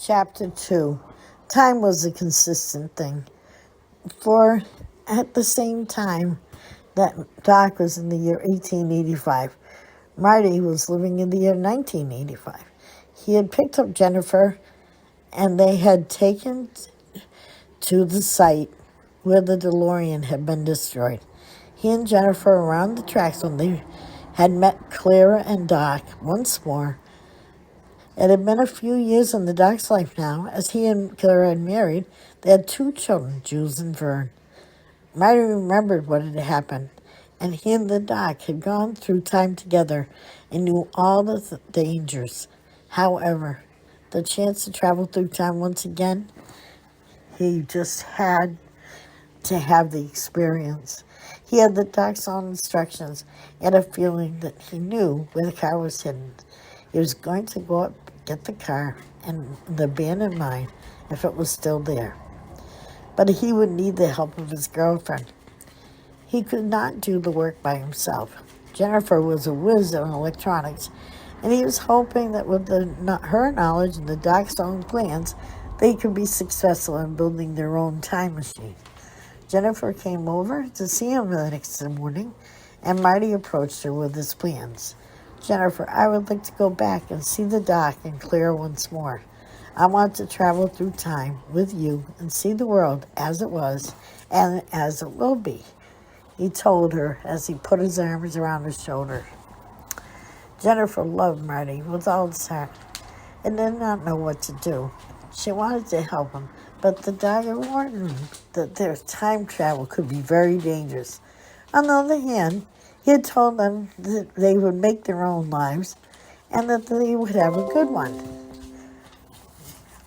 Chapter 2. Time was a consistent thing. For at the same time that Doc was in the year 1885, Marty was living in the year 1985. He had picked up Jennifer and they had taken to the site where the DeLorean had been destroyed. He and Jennifer were around the tracks when they had met Clara and Doc once more. It had been a few years in the Doc's life now. As he and Clara had married, they had two children, Jules and Vern. Marty remembered what had happened, and he and the Doc had gone through time together and knew all the dangers. However, the chance to travel through time once again, he just had to have the experience. He had the Doc's own instructions and a feeling that he knew where the car was hidden. He was going to go up, get the car, and the abandoned mine if it was still there. But he would need the help of his girlfriend. He could not do the work by himself. Jennifer was a whiz in electronics, and he was hoping that with her knowledge and the Doc's own plans, they could be successful in building their own time machine. Jennifer came over to see him the next morning, and Marty approached her with his plans. Jennifer, I would like to go back and see the Doc and Clara once more. I want to travel through time with you and see the world as it was and as it will be, he told her as he put his arms around her shoulder. Jennifer loved Marty with all his heart and did not know what to do. She wanted to help him, but the doctor warned him that their time travel could be very dangerous. On the other hand, he had told them that they would make their own lives and that they would have a good one.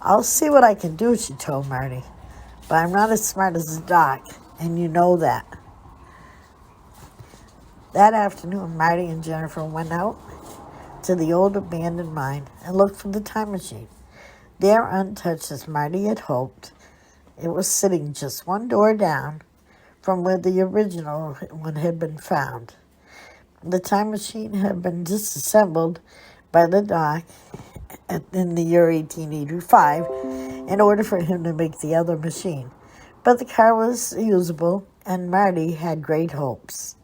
I'll see what I can do, she told Marty, but I'm not as smart as the Doc, and you know that. That afternoon, Marty and Jennifer went out to the old abandoned mine and looked for the time machine. There, untouched as Marty had hoped, it was sitting just one door down from where the original one had been found. The time machine had been disassembled by the Doc in the year 1885 in order for him to make the other machine. But the car was usable, and Marty had great hopes.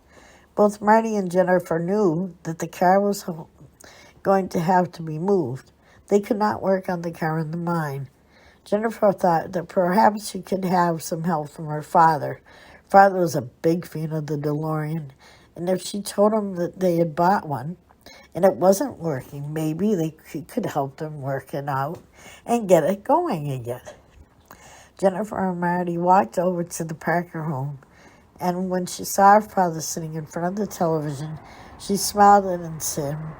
Both Marty and Jennifer knew that the car was going to have to be moved. They could not work on the car in the mine. Jennifer thought that perhaps she could have some help from her father. Father was a big fan of the DeLorean, and if she told him that they had bought one and it wasn't working, maybe he could help them work it out and get it going again. Jennifer and Marty walked over to the Parker home, and when she saw her father sitting in front of the television, she smiled at him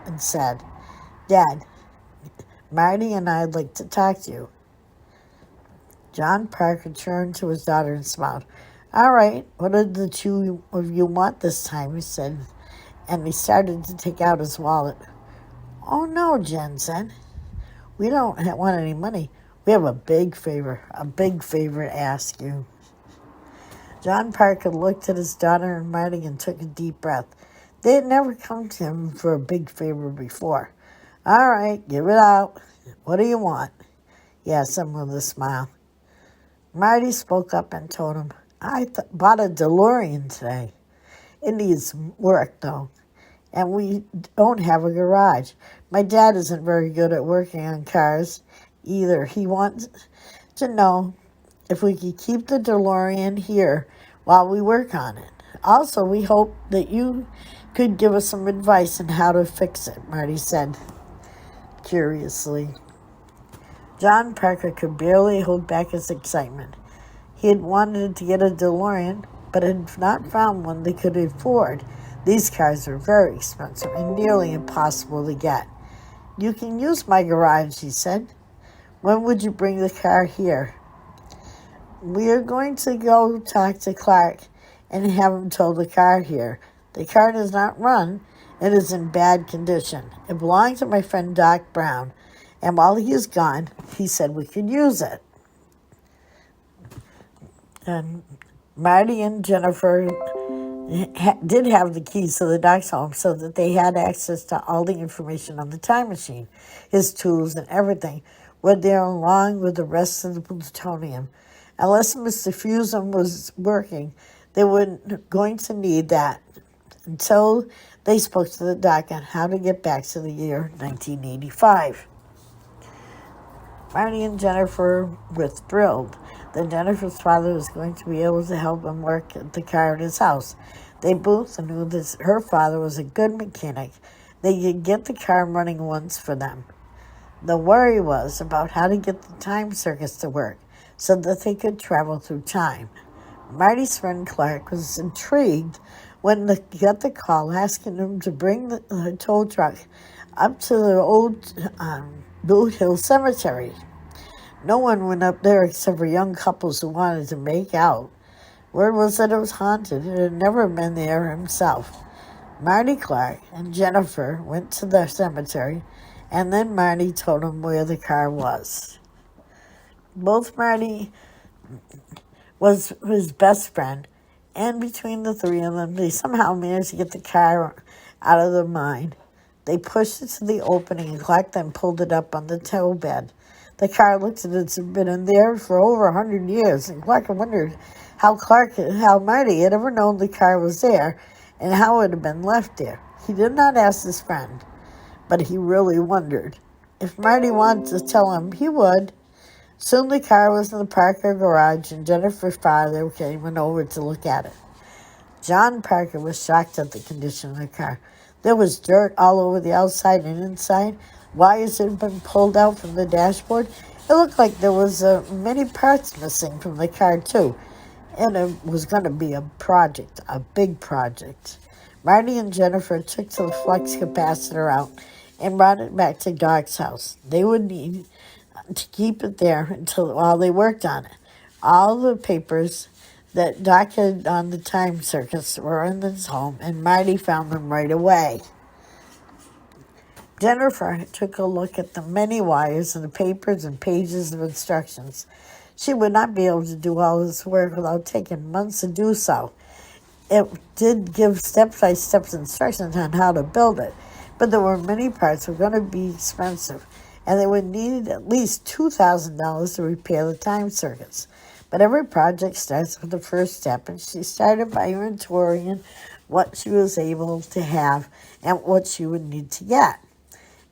and said, Dad, Marty and I'd like to talk to you. John Parker turned to his daughter and smiled. All right, what did the two of you want this time, he said, and he started to take out his wallet. Oh, no, Jen said. We don't want any money. We have a big favor to ask you. John Parker looked at his daughter and Marty and took a deep breath. They had never come to him for a big favor before. All right, give it out. What do you want? He asked him with a smile. Marty spoke up and told him, I bought a DeLorean today. It needs work, though, and we don't have a garage. My dad isn't very good at working on cars either. He wants to know if we could keep the DeLorean here while we work on it. Also, we hope that you could give us some advice on how to fix it, Marty said curiously. John Parker could barely hold back his excitement. He had wanted to get a DeLorean, but had not found one they could afford. These cars were very expensive and nearly impossible to get. You can use my garage, he said. When would you bring the car here? We are going to go talk to Clark and have him tow the car here. The car does not run. It is in bad condition. It belongs to my friend Doc Brown, and while he is gone, he said we could use it. And Marty and Jennifer did have the keys to the doc's home so that they had access to all the information on the time machine. His tools and everything were there along with the rest of the plutonium. Unless Mr. Fusen was working, they were going to need that until they spoke to the doc on how to get back to the year 1985. Marty and Jennifer were thrilled that Jennifer's father was going to be able to help him work at the car at his house. They both knew that her father was a good mechanic. They could get the car running once for them. The worry was about how to get the time circuits to work so that they could travel through time. Marty's friend Clark was intrigued when they got the call asking him to bring the tow truck up to the old Boot Hill Cemetery. No one went up there except for young couples who wanted to make out. Word was that it was haunted and had never been there himself. Marty Clark and Jennifer went to the cemetery, and then Marty told him where the car was. Both Marty was his best friend, and between the three of them, they somehow managed to get the car out of the mine. They pushed it to the opening, and Clark then pulled it up on the tow bed. The car looked as if it had been in there for over 100 years, and Clark wondered how Marty had ever known the car was there and how it had been left there. He did not ask his friend, but he really wondered. If Marty wanted to tell him, he would. Soon the car was in the Parker garage, and Jennifer's father came over to look at it. John Parker was shocked at the condition of the car. There was dirt all over the outside and inside. Wires had been pulled out from the dashboard. It looked like there was many parts missing from the car, too. And it was going to be a project, a big project. Marty and Jennifer took the flux capacitor out and brought it back to Doc's house. They would need to keep it there while they worked on it. All the papers that Doc had on the time circuits were in his home, and Marty found them right away. Jennifer took a look at the many wires and the papers and pages of instructions. She would not be able to do all this work without taking months to do so. It did give step-by-step instructions on how to build it, but there were many parts that were going to be expensive, and they would need at least $2,000 to repair the time circuits. But every project starts with the first step, and she started by inventorying what she was able to have and what she would need to get.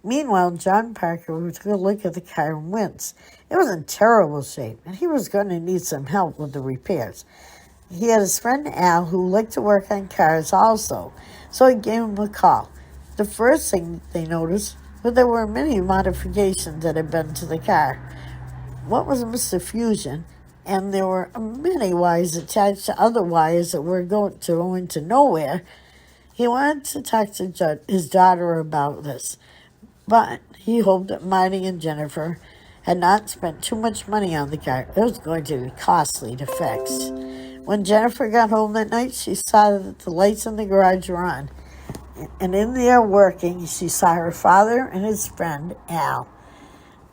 Meanwhile, John Parker took a look at the car and winced. It was in terrible shape, and he was going to need some help with the repairs. He had his friend Al, who liked to work on cars also, so he gave him a call. The first thing they noticed was there were many modifications that had been to the car. What was Mr. Fusion? And there were many wires attached to other wires that were going to nowhere. He wanted to talk to his daughter about this, but he hoped that Marty and Jennifer had not spent too much money on the car. It was going to be costly to fix. When Jennifer got home that night, she saw that the lights in the garage were on. And in there working, she saw her father and his friend, Al.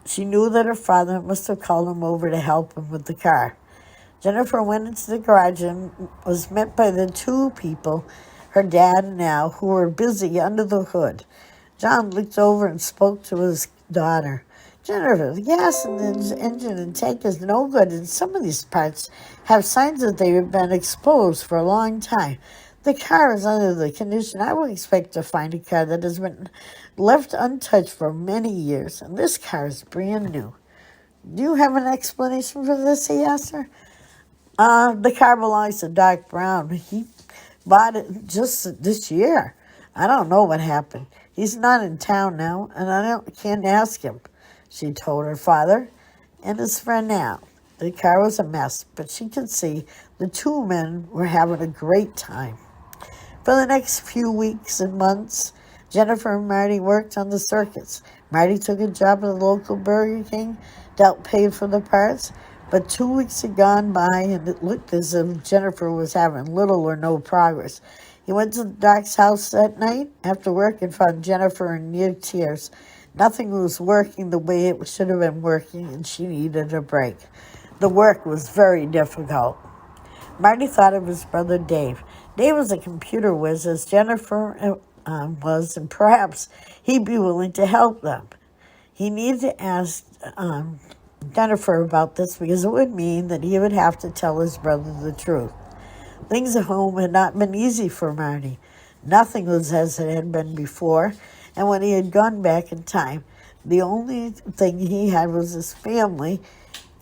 She knew that her father must have called him over to help him with the car. Jennifer went into the garage and was met by the two people, her dad and Al, who were busy under the hood. John looked over and spoke to his daughter. Jennifer, the gas in the engine and tank is no good, and some of these parts have signs that they have been exposed for a long time. The car is under the condition I would expect to find a car that has been left untouched for many years, and this car is brand new. Do you have an explanation for this, he asked her. The car belongs to Doc Brown. He bought it just this year. I don't know what happened. He's not in town now, and I can't ask him, she told her father and his friend Al. The car was a mess, but she could see the two men were having a great time. For the next few weeks and months, Jennifer and Marty worked on the circuits. Marty took a job at the local Burger King to help pay for the parts, but 2 weeks had gone by, and it looked as if Jennifer was having little or no progress. He went to Doc's house that night after work and found Jennifer in near tears. Nothing was working the way it should have been working, and she needed a break. The work was very difficult. Marty thought of his brother Dave. Dave was a computer whiz, as Jennifer was, and perhaps he'd be willing to help them. He needed to ask Jennifer about this because it would mean that he would have to tell his brother the truth. Things at home had not been easy for Marty. Nothing was as it had been before, and when he had gone back in time, the only thing he had was his family,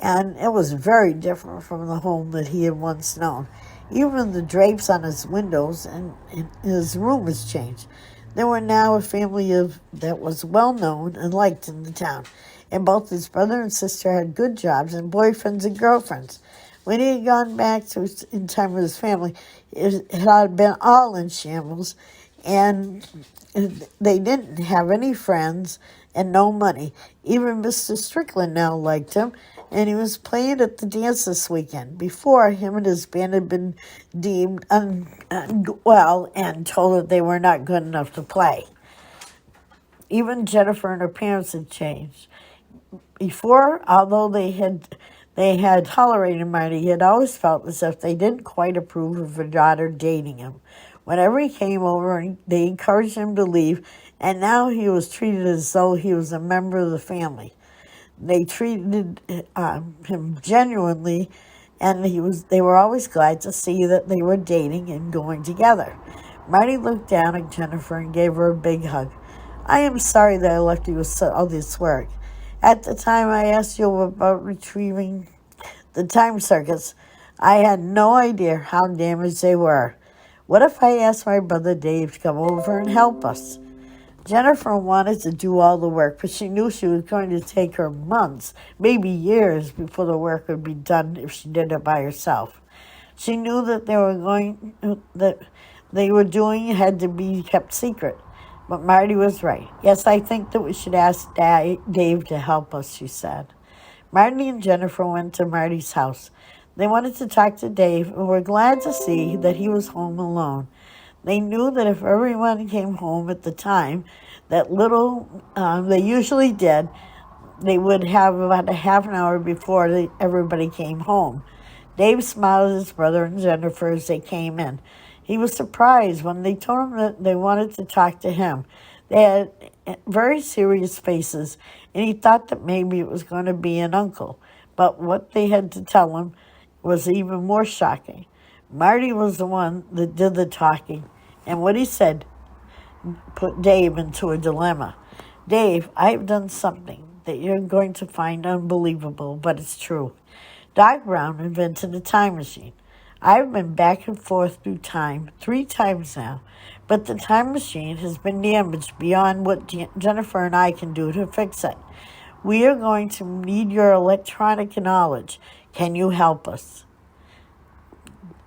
and it was very different from the home that he had once known. Even the drapes on his windows and in his room was changed. There were now a family that was well known and liked in the town, and both his brother and sister had good jobs and boyfriends and girlfriends. When he had gone back in time with his family, it had been all in shambles, and they didn't have any friends and no money. Even Mr. Strickland now liked him, and he was playing at the dance this weekend. Before, him and his band had been deemed unwell and told that they were not good enough to play. Even Jennifer and her parents had changed. Before, although they had tolerated Marty, he had always felt as if they didn't quite approve of her daughter dating him. Whenever he came over, they encouraged him to leave, and now he was treated as though he was a member of the family. They treated him genuinely, and they were always glad to see that they were dating and going together. Marty looked down at Jennifer and gave her a big hug. "I am sorry that I left you with all this work. At the time I asked you about retrieving the time circuits, I had no idea how damaged they were. What if I asked my brother Dave to come over and help us?" Jennifer wanted to do all the work, but she knew she was going to take her months, maybe years, before the work would be done if she did it by herself. She knew that they were doing had to be kept secret. But Marty was right. "Yes, I think that we should ask Dave to help us," she said. Marty and Jennifer went to Marty's house. They wanted to talk to Dave and were glad to see that he was home alone. They knew that if everyone came home at the time that they usually did, they would have about a half an hour before everybody came home. Dave smiled at his brother and Jennifer as they came in. He was surprised when they told him that they wanted to talk to him. They had very serious faces, and he thought that maybe it was going to be an uncle. But what they had to tell him was even more shocking. Marty was the one that did the talking, and what he said put Dave into a dilemma. "Dave, I've done something that you're going to find unbelievable, but it's true. Doc Brown invented a time machine. I've been back and forth through time 3 times now, but the time machine has been damaged beyond what Jennifer and I can do to fix it. We are going to need your electronic knowledge. Can you help us?"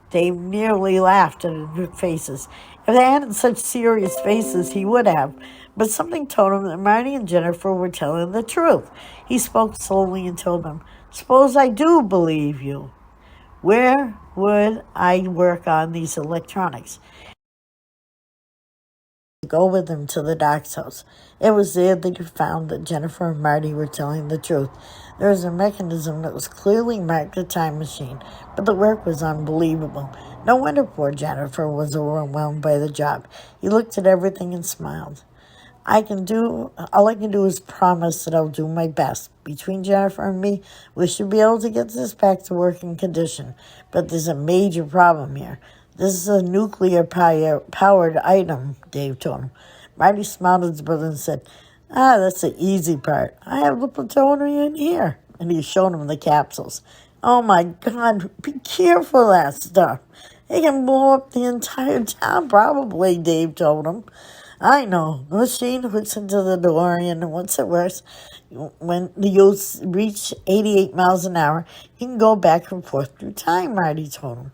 They nearly laughed at their faces. If they hadn't such serious faces, he would have. But something told him that Marty and Jennifer were telling the truth. He spoke slowly and told them, "Suppose I do believe you. Where would I work on these electronics?" Go with him to the doc's house. It was there that he found that Jennifer and Marty were telling the truth. There was a mechanism that was clearly marked a time machine, but the work was unbelievable. No wonder poor Jennifer was overwhelmed by the job. He looked at everything and smiled. All I can do is promise that I'll do my best. Between Jennifer and me, we should be able to get this back to working condition. But there's a major problem here. This is a nuclear-powered item," Dave told him. Marty smiled at his brother and said, "That's the easy part. I have the plutonium here." And he showed him the capsules. "Oh, my God, be careful of that stuff. It can blow up the entire town, probably," Dave told him. "I know. The machine hooks into the DeLorean, and once it works, when the youths reach 88 miles an hour, you can go back and forth through time," Marty told him.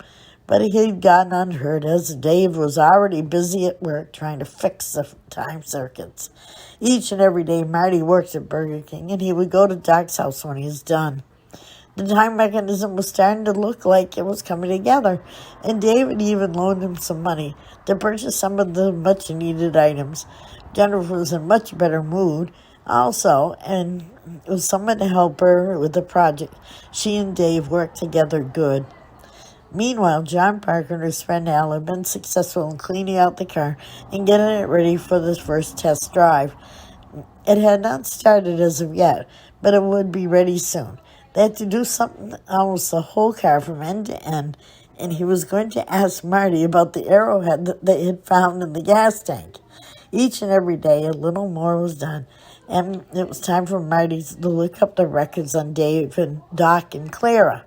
But he had gotten unheard as Dave was already busy at work trying to fix the time circuits. Each and every day, Marty worked at Burger King, and he would go to Doc's house when he was done. The time mechanism was starting to look like it was coming together, and David even loaned him some money to purchase some of the much-needed items. Jennifer was in much better mood also, and with someone to help her with the project, she and Dave worked together good. Meanwhile, John Parker and his friend Al had been successful in cleaning out the car and getting it ready for the first test drive. It had not started as of yet, but it would be ready soon. They had to do something almost the whole car from end to end, and he was going to ask Marty about the arrowhead that they had found in the gas tank. Each and every day, a little more was done, and it was time for Marty to look up the records on Dave and Doc and Clara.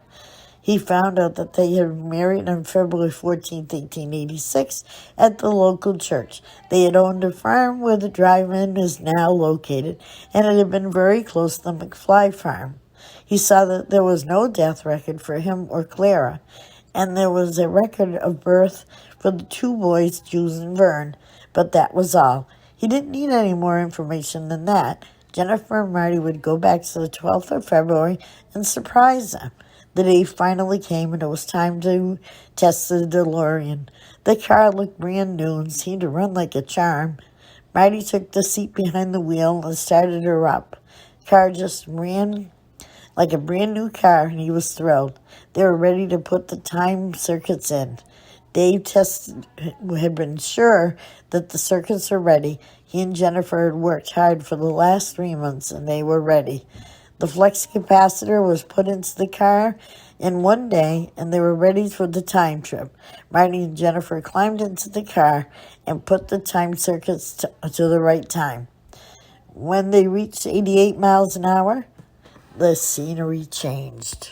He found out that they had married on February 14th, 1886, at the local church. They had owned a farm where the drive-in is now located, and it had been very close to the McFly farm. He saw that there was no death record for him or Clara, and there was a record of birth for the two boys, Jules and Vern, but that was all. He didn't need any more information than that. Jennifer and Marty would go back to the 12th of February and surprise them. The day finally came, and it was time to test the DeLorean. The car looked brand new and seemed to run like a charm. Marty took the seat behind the wheel and started her up. The car just ran like a brand new car, and he was thrilled. They were ready to put the time circuits in. Dave had been sure that the circuits were ready. He and Jennifer had worked hard for the last 3 months, and they were ready. The flex capacitor was put into the car in one day, and they were ready for the time trip. Marty and Jennifer climbed into the car and put the time circuits to the right time. When they reached 88 miles an hour, the scenery changed.